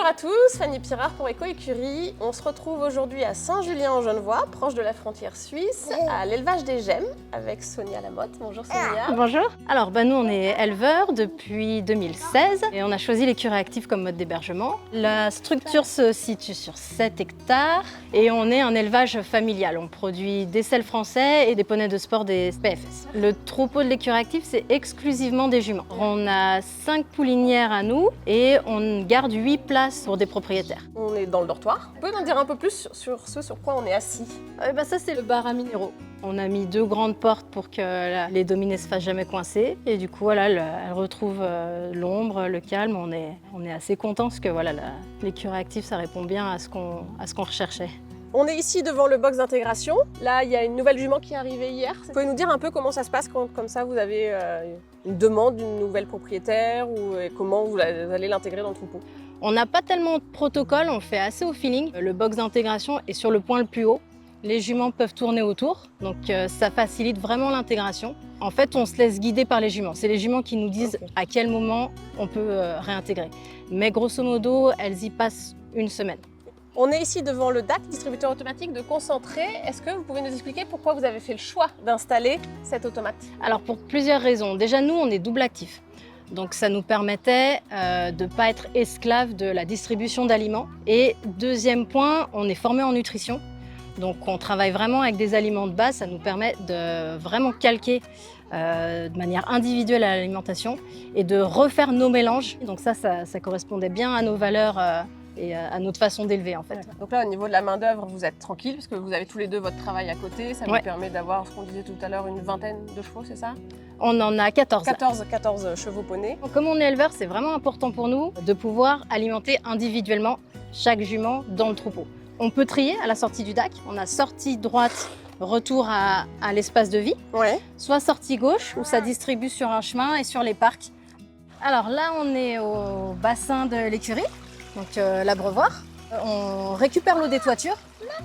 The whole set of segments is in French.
à tous, Fanny Pirard pour Éco-Écurie. On se retrouve aujourd'hui à Saint-Julien-en-Genevois, proche de la frontière suisse, à l'élevage des gemmes avec Sonia Lamotte. Bonjour Sonia. Bonjour. Alors nous on est éleveurs depuis 2016 et on a choisi l'écurie active comme mode d'hébergement. La structure se situe sur 7 hectares et on est un élevage familial. On produit des selles français et des poneys de sport des PFS. Le troupeau de l'écurie active c'est exclusivement des juments. On a 5 poulinières à nous et on garde 8 places pour des propriétaires. On est dans le dortoir. Vous pouvez m'en dire un peu plus sur ce sur quoi on est assis? Ça c'est le bar à minéraux. On a mis 2 grandes portes pour que les dominées ne se fassent jamais coincer. Et du coup, voilà, elles retrouvent l'ombre, le calme. On est assez contents parce que voilà, l'écurie active, ça répond bien à ce qu'on recherchait. On est ici devant le box d'intégration. Là, il y a une nouvelle jument qui est arrivée hier. Vous pouvez nous dire un peu comment ça se passe quand, comme ça, vous avez une demande d'une nouvelle propriétaire et comment vous allez l'intégrer dans le troupeau? On n'a pas tellement de protocole, on fait assez au feeling. Le box d'intégration est sur le point le plus haut. Les juments peuvent tourner autour, donc ça facilite vraiment l'intégration. En fait, on se laisse guider par les juments. C'est les juments qui nous disent à quel moment on peut réintégrer. Mais grosso modo, elles y passent une semaine. On est ici devant le DAC, distributeur automatique de concentré. Est-ce que vous pouvez nous expliquer pourquoi vous avez fait le choix d'installer cet automate? Alors pour plusieurs raisons. Déjà, nous, on est double actif. Donc ça nous permettait de ne pas être esclave de la distribution d'aliments. Et deuxième point, on est formé en nutrition. Donc on travaille vraiment avec des aliments de base, ça nous permet de vraiment calquer de manière individuelle à l'alimentation et de refaire nos mélanges. Donc ça correspondait bien à nos valeurs et à notre façon d'élever en fait. Ouais. Donc là au niveau de la main d'œuvre, vous êtes tranquille parce que vous avez tous les deux votre travail à côté. Ça vous permet d'avoir, ce qu'on disait tout à l'heure, une vingtaine de chevaux, c'est ça? On en a 14. 14 chevaux poneys. Comme on est éleveur, c'est vraiment important pour nous de pouvoir alimenter individuellement chaque jument dans le troupeau. On peut trier à la sortie du DAC. On a sortie droite, retour à l'espace de vie. Ouais. Soit sortie gauche, où ça distribue sur un chemin et sur les parcs. Alors là, on est au bassin de l'écurie, donc l'abreuvoir. On récupère l'eau des toitures,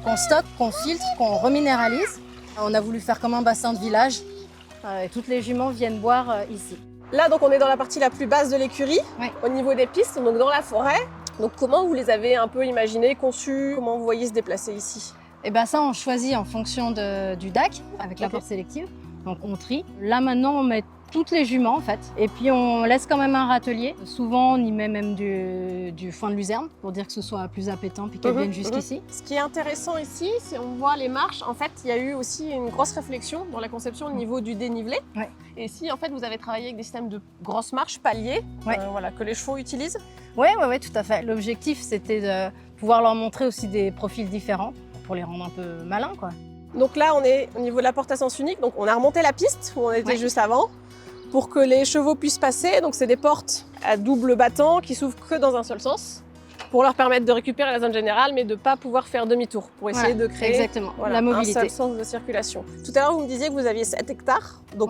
qu'on stocke, qu'on filtre, qu'on reminéralise. On a voulu faire comme un bassin de village. Et toutes les juments viennent boire ici. Là, donc, on est dans la partie la plus basse de l'écurie, au niveau des pistes, donc dans la forêt. Donc comment vous les avez un peu imaginés, conçus? Comment vous voyez se déplacer ici? Et ça, on choisit en fonction du DAC, avec la porte sélective. Donc on trie. Là maintenant, on met toutes les juments en fait. Et puis on laisse quand même un râtelier. Souvent, on y met même du foin de luzerne pour dire que ce soit plus appétant puis qu'elles viennent jusqu'ici. Ce qui est intéressant ici, c'est on voit les marches. En fait, il y a eu aussi une grosse réflexion dans la conception au niveau du dénivelé. Ouais. Et ici, en fait, vous avez travaillé avec des systèmes de grosses marches paliers voilà, que les chevaux utilisent. Oui, tout à fait. L'objectif, c'était de pouvoir leur montrer aussi des profils différents pour les rendre un peu malins, quoi. Donc là, on est au niveau de la porte à sens unique. Donc on a remonté la piste où on était juste avant pour que les chevaux puissent passer. Donc c'est des portes à double battant qui s'ouvrent que dans un seul sens pour leur permettre de récupérer la zone générale mais de ne pas pouvoir faire demi-tour pour essayer de créer la mobilité. Un seul sens de circulation. Tout à l'heure, vous me disiez que vous aviez 7 hectares. Donc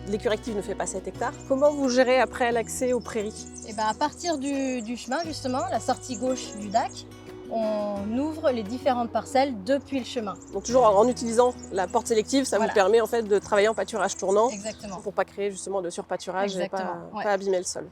l'écurie active ne fait pas 7 hectares. Comment vous gérez après l'accès aux prairies? À partir du chemin, justement, la sortie gauche du DAC, on ouvre les différentes parcelles depuis le chemin. Donc toujours en utilisant la porte sélective, ça vous permet en fait de travailler en pâturage tournant. Exactement. Pour ne pas créer justement de surpâturage et pas abîmer le sol.